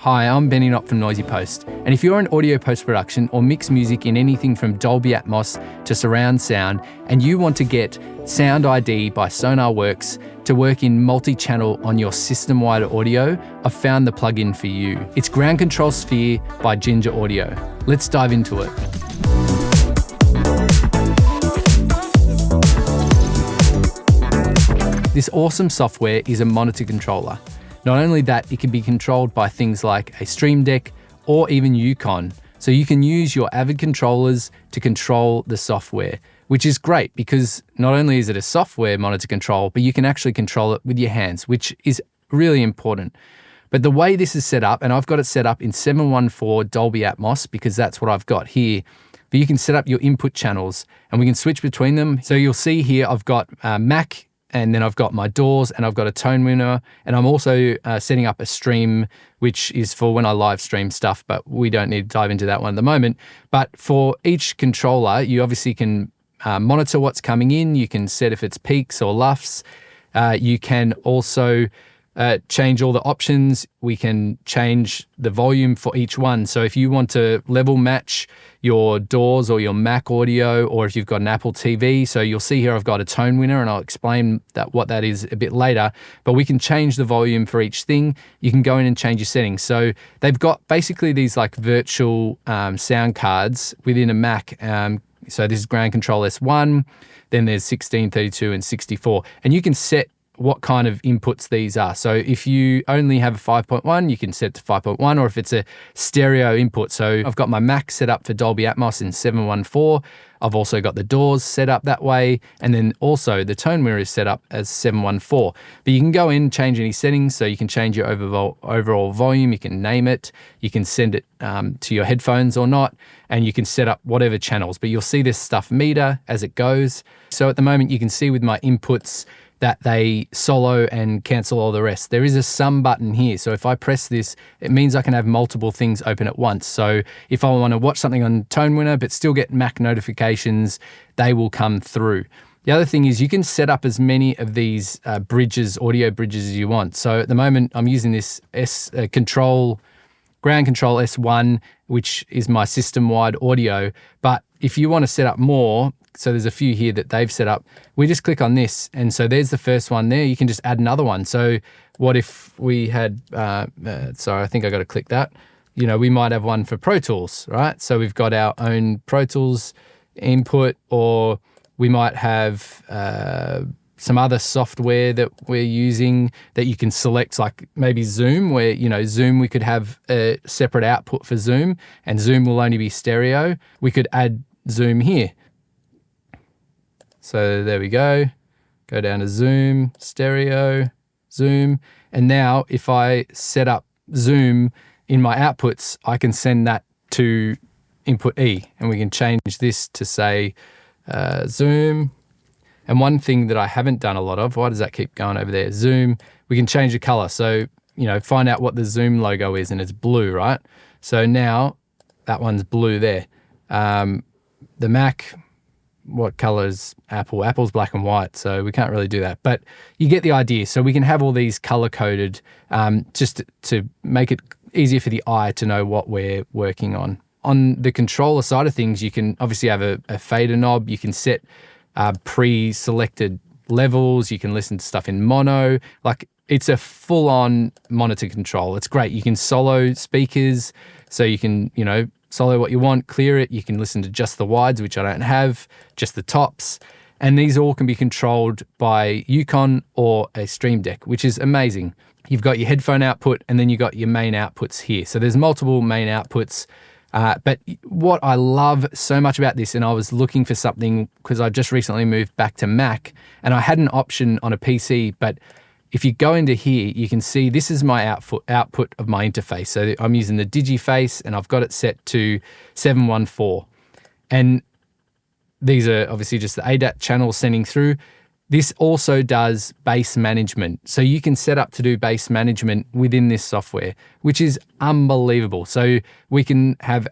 Hi, I'm Benni Knop from Noisy Post, and if you're in audio post-production or mix music in anything from Dolby Atmos to surround sound, and you want to get SoundID by Sonarworks to work in multi-channel on your system-wide audio, I've found the plugin for you. It's GroundControl Sphere by Ginger Audio. Let's dive into it. This awesome software is a monitor controller. Not only that, it can be controlled by things like a Stream Deck or even Eucon. So you can use your Avid controllers to control the software, which is great because not only is it a software monitor control, but you can actually control it with your hands, which is really important. But the way this is set up, and I've got it set up in 714 Dolby Atmos because that's what I've got here, but you can set up your input channels and we can switch between them. So you'll see here I've got Mac, and then I've got my doors and I've got a tone winner, and I'm also setting up a stream, which is for when I live stream stuff, but we don't need to dive into that one at the moment. But for each controller, you obviously can monitor what's coming in. You can set if it's peaks or luffs. You can also change all the options. We can change the volume for each one. So if you want to level match your doors or your Mac audio, or if you've got an Apple TV, so you'll see here I've got a tone winner, and I'll explain what that is a bit later, but we can change the volume for each thing. You can go in and change your settings. So they've got basically these like virtual sound cards within a Mac. So this is GroundControl S1, then there's 16, 32, and 64, and you can set what kind of inputs these are. So if you only have a 5.1, you can set it to 5.1, or if it's a stereo input. So I've got my Mac set up for Dolby Atmos in 714. I've also got the doors set up that way, and then also the tone mirror is set up as 714. But you can go in, change any settings, so you can change your overall volume, you can name it, you can send it to your headphones or not, and you can set up whatever channels. But you'll see this stuff meter as it goes. So at the moment you can see with my inputs that they solo and cancel all the rest. There is a sum button here. So if I press this, it means I can have multiple things open at once. So if I want to watch something on Tone Winner, but still get Mac notifications, they will come through. The other thing is you can set up as many of these bridges, audio bridges as you want. So at the moment, I'm using this GroundControl S1, which is my system-wide audio. But if you want to set up more, so there's a few here that they've set up, we just click on this, and so there's the first one there. You can just add another one. So what if we had, sorry, I think I got to click that. You know, we might have one for Pro Tools, right? So we've got our own Pro Tools input, or we might have some other software that we're using that you can select, like maybe Zoom, where, you know, Zoom, we could have a separate output for Zoom, and Zoom will only be stereo. We could add Zoom here. So there we go down to Zoom, stereo, Zoom. And now if I set up Zoom in my outputs, I can send that to input E, and we can change this to say Zoom. And one thing that I haven't done a lot of, why does that keep going over there? Zoom, we can change the color. So, you know, find out what the Zoom logo is, and it's blue, right? So now that one's blue there. The Mac, what color is Apple? Apple's black and white, so we can't really do that. But you get the idea. So we can have all these color-coded just to make it easier for the eye to know what we're working on. On the controller side of things, you can obviously have a fader knob. You can set pre-selected levels. You can listen to stuff in mono. Like, it's a full-on monitor control. It's great. You can solo speakers, so you can, you know, solo what you want, clear it. You can listen to just the wides, which I don't have, just the tops. And these all can be controlled by Eucon or a Stream Deck, which is amazing. You've got your headphone output, and then you've got your main outputs here. So there's multiple main outputs. But what I love so much about this, and I was looking for something because I just recently moved back to Mac, and I had an option on a PC, but if you go into here, you can see this is my output of my interface. So I'm using the DigiFace, and I've got it set to 714. And these are obviously just the ADAT channels sending through. This also does bass management. So you can set up to do bass management within this software, which is unbelievable. So we can have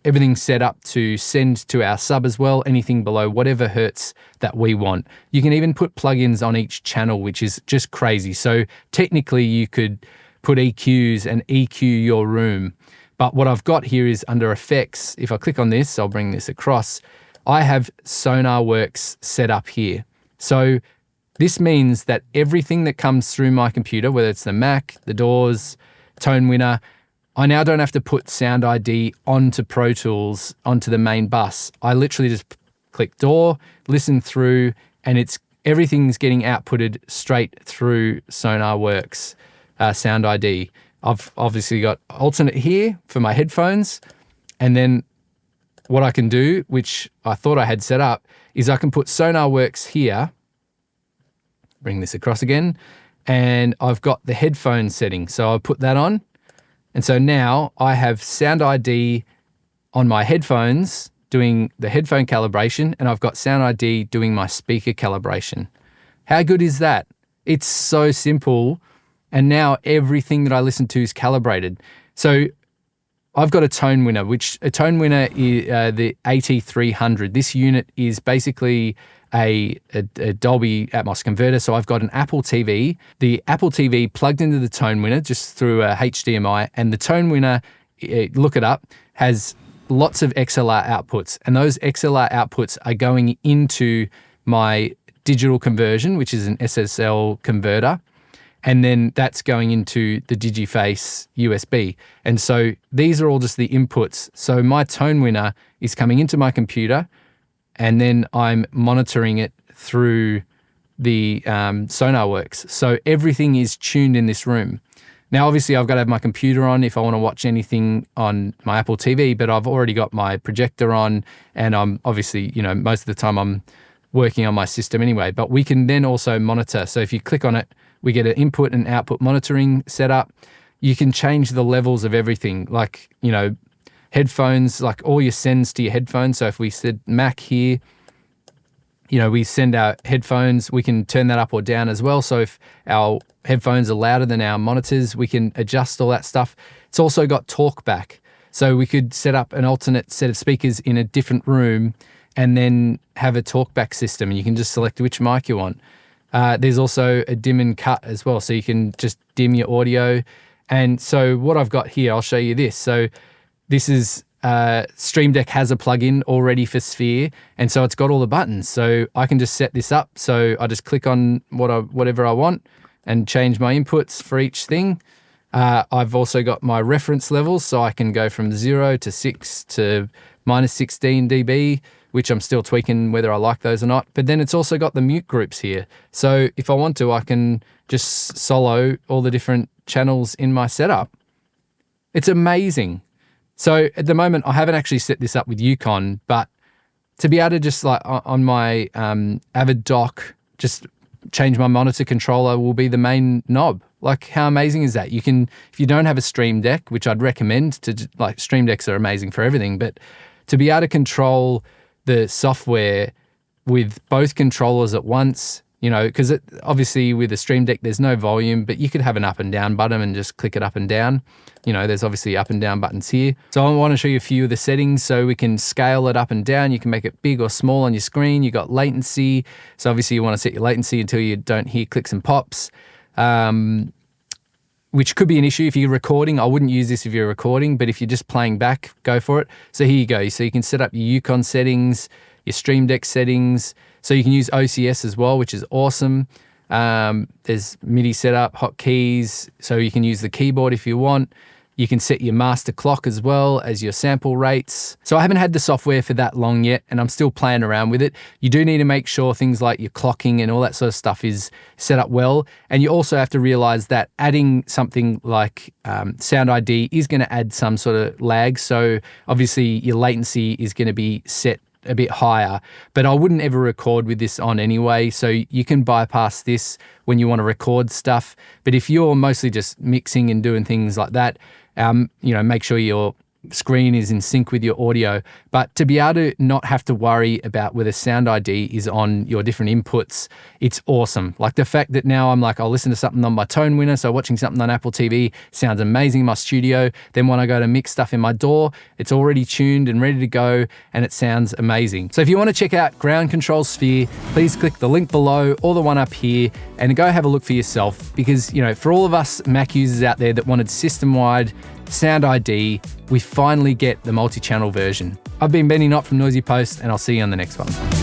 everything set up to send to our sub as well, anything below whatever hertz that we want. You can even put plugins on each channel, which is just crazy. So technically you could put EQs and EQ your room. But what I've got here is under effects. If I click on this, I'll bring this across. I have Sonarworks set up here. So this means that everything that comes through my computer, whether it's the Mac, the DAWs, Tone Winner, I now don't have to put SoundID onto Pro Tools, onto the main bus. I literally just click DAW, listen through, and everything's getting outputted straight through Sonarworks SoundID. I've obviously got alternate here for my headphones, and then what I can do, which I thought I had set up, is I can put Sonarworks here, bring this across again, and I've got the headphone setting. So I'll put that on. And so now I have SoundID on my headphones doing the headphone calibration, and I've got SoundID doing my speaker calibration. How good is that? It's so simple. And now everything that I listen to is calibrated. So I've got a Tone Winner, which a Tone Winner is the AT300. This unit is basically a Dolby Atmos converter. So I've got an Apple TV, the Apple TV plugged into the Tone Winner just through a HDMI, and the Tone Winner, look it up, has lots of XLR outputs, and those XLR outputs are going into my digital conversion, which is an SSL converter. And then that's going into the Digiface USB. And so these are all just the inputs. So my Tone Winner is coming into my computer, and then I'm monitoring it through the Sonarworks. So everything is tuned in this room. Now, obviously, I've got to have my computer on if I want to watch anything on my Apple TV, but I've already got my projector on, and I'm obviously, most of the time I'm working on my system anyway. But we can then also monitor. So if you click on it, we get an input and output monitoring setup. You can change the levels of everything, like, headphones, like all your sends to your headphones. So if we said Mac here, we send our headphones, we can turn that up or down as well. So if our headphones are louder than our monitors, we can adjust all that stuff. It's also got talkback. So we could set up an alternate set of speakers in a different room and then have a talkback system, and you can just select which mic you want. There's also a dim and cut as well, so you can just dim your audio. And so what I've got here, I'll show you this. So this is Stream Deck has a plugin already for Sphere, and so it's got all the buttons. So I can just set this up. So I just click on whatever I want and change my inputs for each thing. I've also got my reference levels, so I can go from 0 to 6 to minus 16 dB, which I'm still tweaking whether I like those or not. But then it's also got the mute groups here. So if I want to, I can just solo all the different channels in my setup. It's amazing. So at the moment, I haven't actually set this up with Eucon, but to be able to just like on my Avid dock, just change my monitor controller will be the main knob. Like, how amazing is that? You can, if you don't have a Stream Deck, which I'd recommend to, like, Stream Decks are amazing for everything, but to be able to control the software with both controllers at once, because obviously with a Stream Deck, there's no volume, but you could have an up and down button and just click it up and down. There's obviously up and down buttons here. So I want to show you a few of the settings so we can scale it up and down. You can make it big or small on your screen. You got latency. So obviously you want to set your latency until you don't hear clicks and pops. Which could be an issue if you're recording. I wouldn't use this if you're recording, but if you're just playing back, go for it. So here you go. So you can set up your Eucon settings, your Stream Deck settings. So you can use OCS as well, which is awesome. There's MIDI setup, hotkeys. So you can use the keyboard if you want. You can set your master clock as well as your sample rates. So I haven't had the software for that long yet, and I'm still playing around with it. You do need to make sure things like your clocking and all that sort of stuff is set up well. And you also have to realize that adding something like SoundID is going to add some sort of lag. So obviously your latency is going to be set a bit higher, but I wouldn't ever record with this on anyway. So you can bypass this when you want to record stuff. But if you're mostly just mixing and doing things like that, make sure you're screen is in sync with your audio. But to be able to not have to worry about whether SoundID is on your different inputs, it's awesome. Like the fact that now I'm like, I'll listen to something on my tone winner, so watching something on Apple TV sounds amazing in my studio. Then when I go to mix stuff in my DAW, it's already tuned and ready to go, and it sounds amazing. So if you want to check out GroundControl Sphere, please click the link below or the one up here and go have a look for yourself, because, you know, for all of us Mac users out there that wanted system-wide SoundID, we finally get the multi-channel version. I've been Benni Knop from Noisy Post, and I'll see you on the next one.